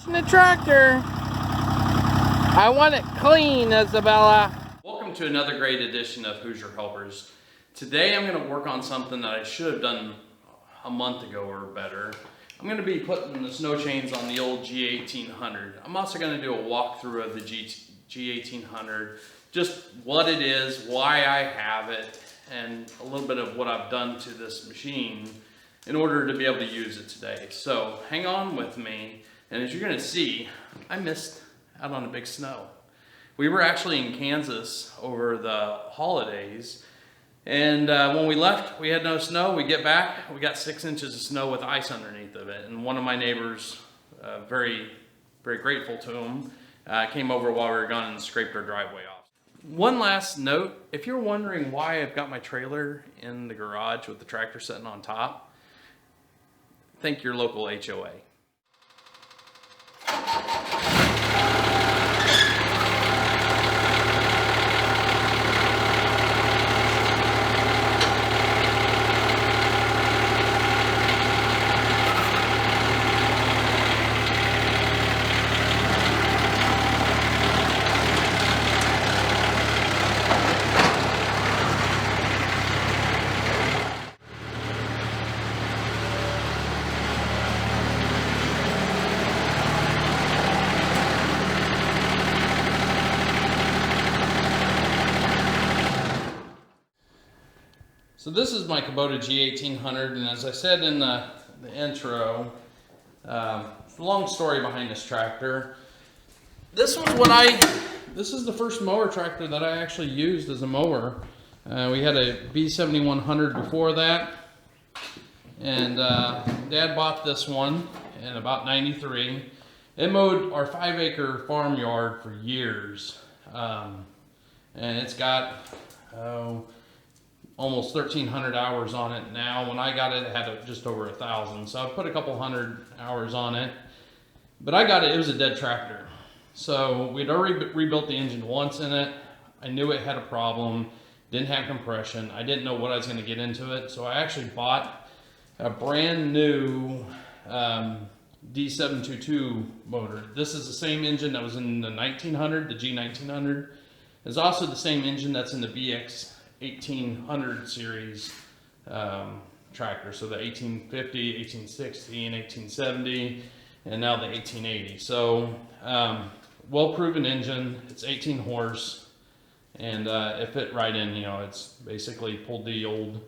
The tractor. I want it clean, Isabella. Welcome to another great edition of Hoosier Helpers. Today I'm going to work on something that I should have done a month ago or better. I'm going to be putting the snow chains on the old G1800. I'm also going to do a walkthrough of the G1800, just what it is, why I have it, and a little bit of what I've done to this machine in order to be able to use it today. So hang on with me. And as you're going to see, I missed out on a big snow. We were actually in Kansas over the holidays, and when we left, we had no snow. We get back, we got 6 inches of snow with ice underneath of it. And one of my neighbors, very grateful to him, came over while we were gone and scraped our driveway off. One last note, if you're wondering why I've got my trailer in the garage with the tractor sitting on top, thank your local HOA. So this is my Kubota G1800, and as I said in the intro, long story behind this tractor. This is the first mower tractor that I actually used as a mower. We had a B7100 before that, and Dad bought this one in about '93. It mowed our 5-acre farmyard for years, and it's got almost 1,300 hours on it now. When I got it, it had just over 1,000. So I put a couple hundred hours on it. But I got it, it was a dead tractor. So we'd already rebuilt the engine once in it. I knew it had a problem, didn't have compression. I didn't know what I was gonna get into it. So I actually bought a brand new D722 motor. This is the same engine that was in the 1900, the G1900. It's also the same engine that's in the BX1800 series tractor, so the 1850, 1860, and 1870, and now the 1880. So well-proven engine. It's 18 horse, and it fit right in. You know, it's basically pulled the old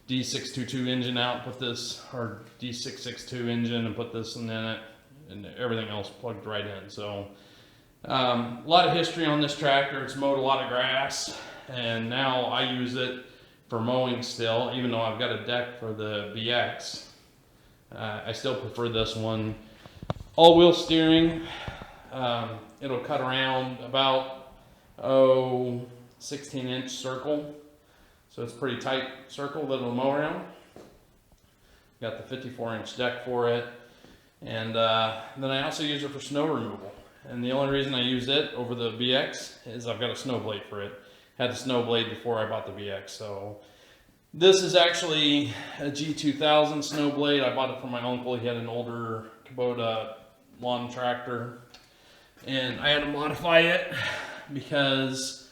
D622 engine out, put this, or D662 engine, and put this in it, and everything else plugged right in. So a lot of history on this tractor. It's mowed a lot of grass, and now I use it for mowing still, even though I've got a deck for the BX. I still prefer this one. All-wheel steering. It'll cut around about 16-inch circle, so it's a pretty tight circle that it'll mow around. Got the 54-inch deck for it, and then I also use it for snow removal. And the only reason I use it over the BX is I've got a snow blade for it. Had a snow blade before I bought the BX. So this is actually a G2000 snow blade. I bought it from my uncle. He had an older Kubota lawn tractor, and I had to modify it because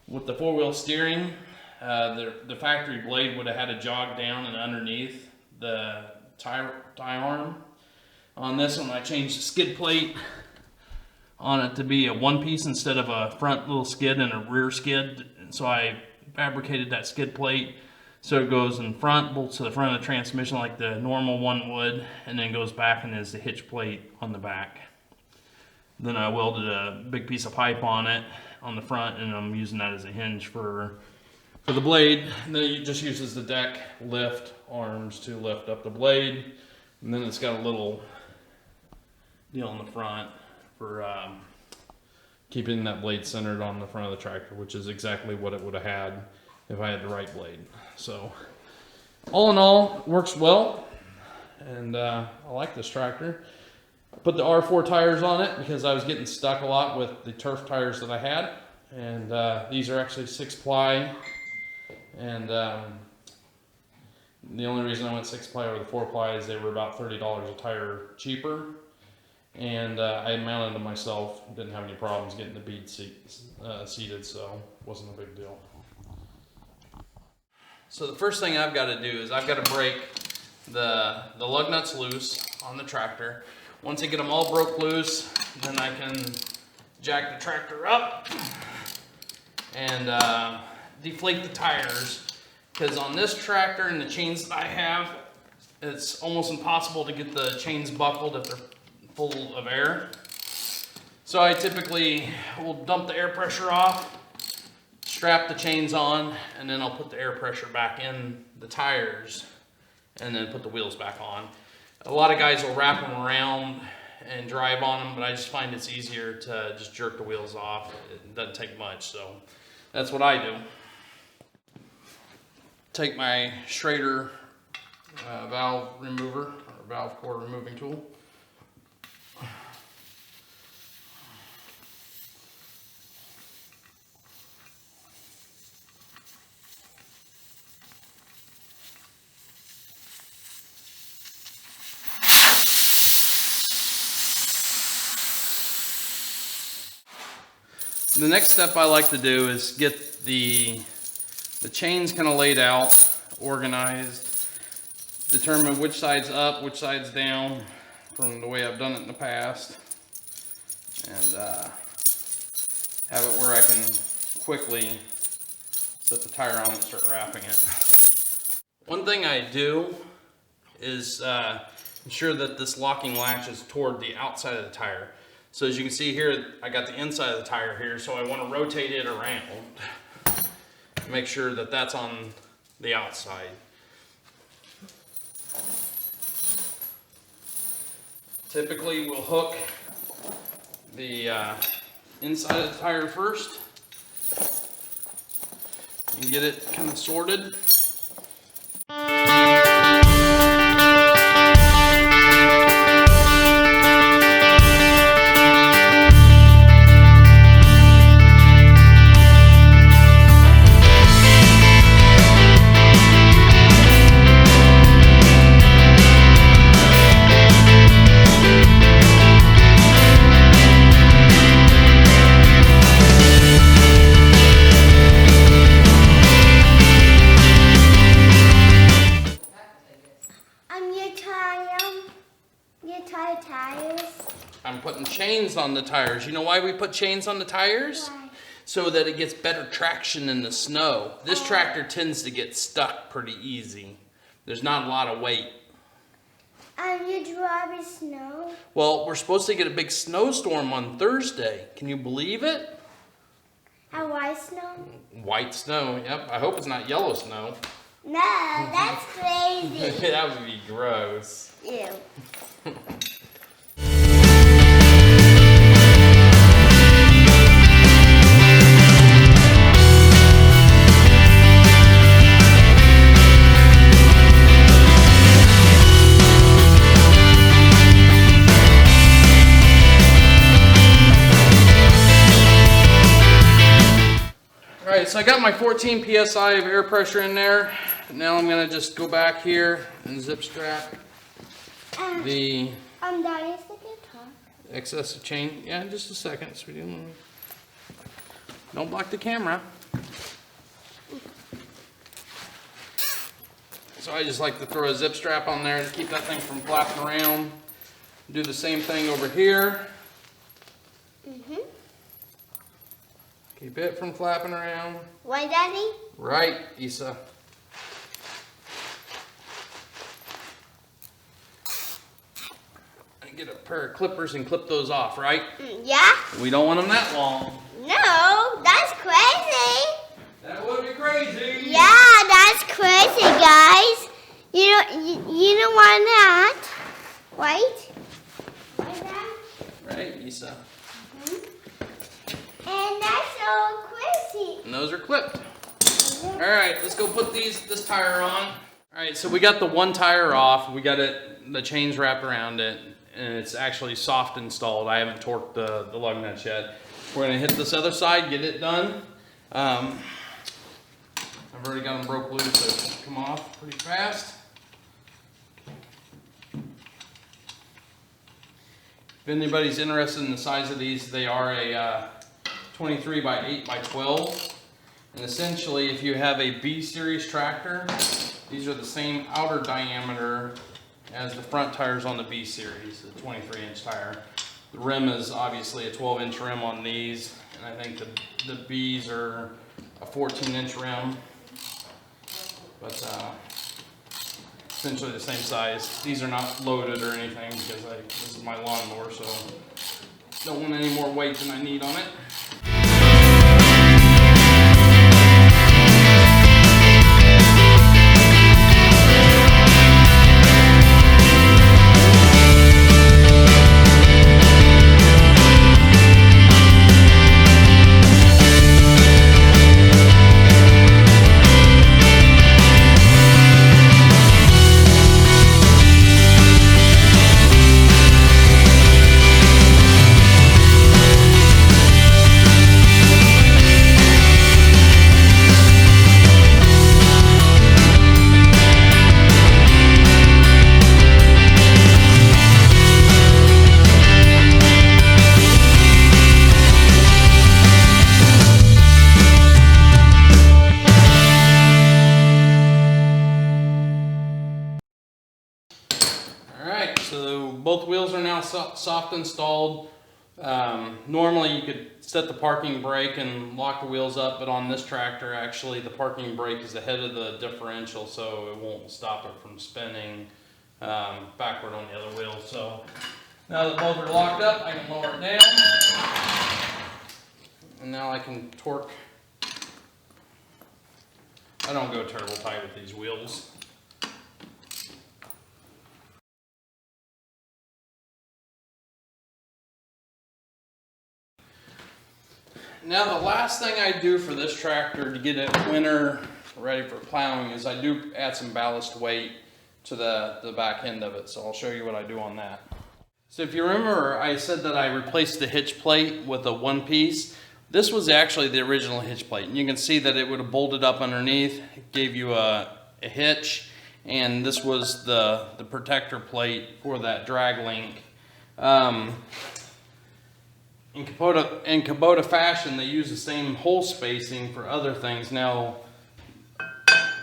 with the 4-wheel steering, the factory blade would have had to jog down and underneath the tie arm. On this one, I changed the skid plate on it to be a one piece instead of a front little skid and a rear skid. So I fabricated that skid plate so it goes in front, bolts to the front of the transmission like the normal one would, and then goes back and is the hitch plate on the back. Then I welded a big piece of pipe on it on the front, and I'm using that as a hinge for the blade. And then it just uses the deck lift arms to lift up the blade, and then it's got a little deal on the front for keeping that blade centered on the front of the tractor, which is exactly what it would have had if I had the right blade. So all in all, it works well, and I like this tractor. I put the R4 tires on it because I was getting stuck a lot with the turf tires that I had, and these are actually 6-ply, and the only reason I went 6-ply over the 4-ply is they were about $30 a tire cheaper. and I mounted them myself. Didn't have any problems getting the bead seated, so wasn't a big deal. So the first thing I've got to do is I've got to break the lug nuts loose on the tractor. Once I get them all broke loose, then I can jack the tractor up and deflate the tires. Because on this tractor and the chains that I have, it's almost impossible to get the chains buckled if they're full of air. So I typically will dump the air pressure off, strap the chains on, and then I'll put the air pressure back in the tires and then put the wheels back on. A lot of guys will wrap them around and drive on them, but I just find it's easier to just jerk the wheels off. It doesn't take much, so that's what I do. Take my Schrader valve remover, or valve core removing tool. The next step I like to do is get the chains kind of laid out, organized, determine which side's up, which side's down from the way I've done it in the past, and have it where I can quickly set the tire on and start wrapping it. One thing I do is ensure that this locking latch is toward the outside of the tire. So as you can see here, I got the inside of the tire here, so I want to rotate it around. Make sure that that's on the outside. Typically we'll hook the inside of the tire first and get it kind of sorted. I'm putting chains on the tires. You know why we put chains on the tires? Why? So that it gets better traction in the snow. This tractor tends to get stuck pretty easy. There's not a lot of weight. You drive in snow? Well, we're supposed to get a big snowstorm on Thursday. Can you believe it? A white snow? White snow, yep. I hope it's not yellow snow. No, that's crazy. That would be gross. Ew. Alright, so I got my 14 psi of air pressure in there. Now I'm going to just go back here and zip strap the Daddy, is the guitar? excess of chain. Yeah, just a second, sweetie. Don't block the camera. So I just like to throw a zip strap on there to keep that thing from flapping around. Do the same thing over here. Keep it from flapping around. Why, Daddy? Right, Isa. And get a pair of clippers and clip those off, right? Yeah? We don't want them that long. No, that's crazy. That would be crazy. Yeah, that's crazy, guys. You don't want that, right? Like that? Right, Isa. And that's so crazy. And those are clipped. All right, let's go put this tire on. All right, so we got the one tire off. We got the chains wrapped around it, and it's actually soft installed. I haven't torqued the lug nuts yet. We're gonna hit this other side, get it done. I've already got them broke loose, so it should come off pretty fast. If If anybody's interested in the size of these, they are a 23 by 8 by 12. And essentially, if you have a B series tractor, these are the same outer diameter as the front tires on the B series, the 23-inch tire. The rim is obviously a 12-inch rim on these, and I think the Bs are a 14-inch rim. But essentially the same size. These are not loaded or anything because this is my lawnmower, so don't want any more weight than I need on it. So both wheels are now soft installed. Normally you could set the parking brake and lock the wheels up, but on this tractor actually the parking brake is ahead of the differential, so it won't stop it from spinning backward on the other wheel. So now that both are locked up, I can lower it down, and now I can torque. I don't go terrible tight with these wheels. Now the last thing I do for this tractor to get it winter ready for plowing is I do add some ballast weight to the back end of it. So I'll show you what I do on that. So if you remember, I said that I replaced the hitch plate with a one piece. This was actually the original hitch plate. And you can see that it would have bolted up underneath. It gave you a hitch. And this was the protector plate for that drag link. In Kubota fashion, they use the same hole spacing for other things. Now,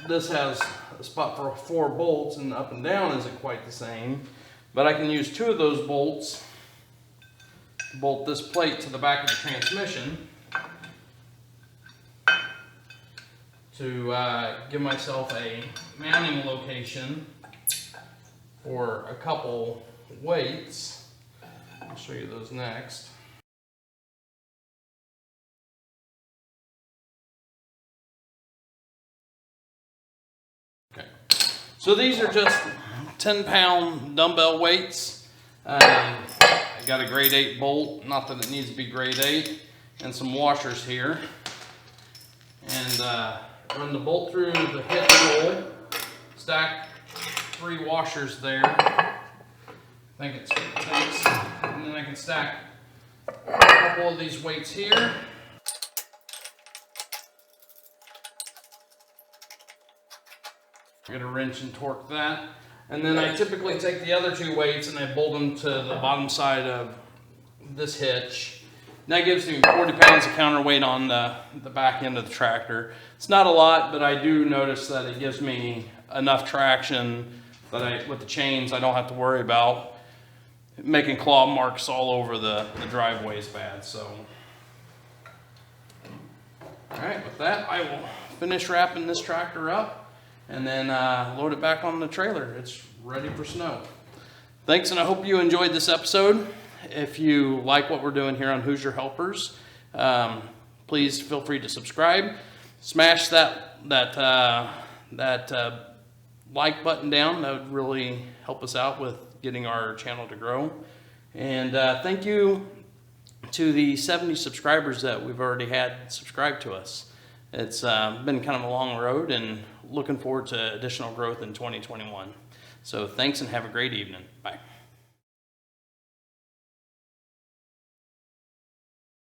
this has a spot for 4 bolts, and up and down isn't quite the same. But I can use 2 of those bolts to bolt this plate to the back of the transmission to give myself a mounting location for a couple weights. I'll show you those next. Okay, so these are just 10-pound dumbbell weights. I got a grade 8 bolt, not that it needs to be grade 8, and some washers here. And run the bolt through the hitch hole, stack 3 washers there. I think it's what it takes. And then I can stack a couple of these weights here. Get a wrench and torque that. And then I typically take the other 2 weights and I bolt them to the bottom side of this hitch. And that gives me 40 pounds of counterweight on the back end of the tractor. It's not a lot, but I do notice that it gives me enough traction that with the chains I don't have to worry about making claw marks all over the driveways bad. So, all right, with that, I will finish wrapping this tractor up and then load it back on the trailer. It's ready for snow. Thanks, and I hope you enjoyed this episode. If you like what we're doing here on Hoosier Helpers, please feel free to subscribe. Smash that like button down. That would really help us out with getting our channel to grow. And thank you to the 70 subscribers that we've already had subscribe to us. It's been kind of a long road, and looking forward to additional growth in 2021. So thanks, and have a great evening. Bye.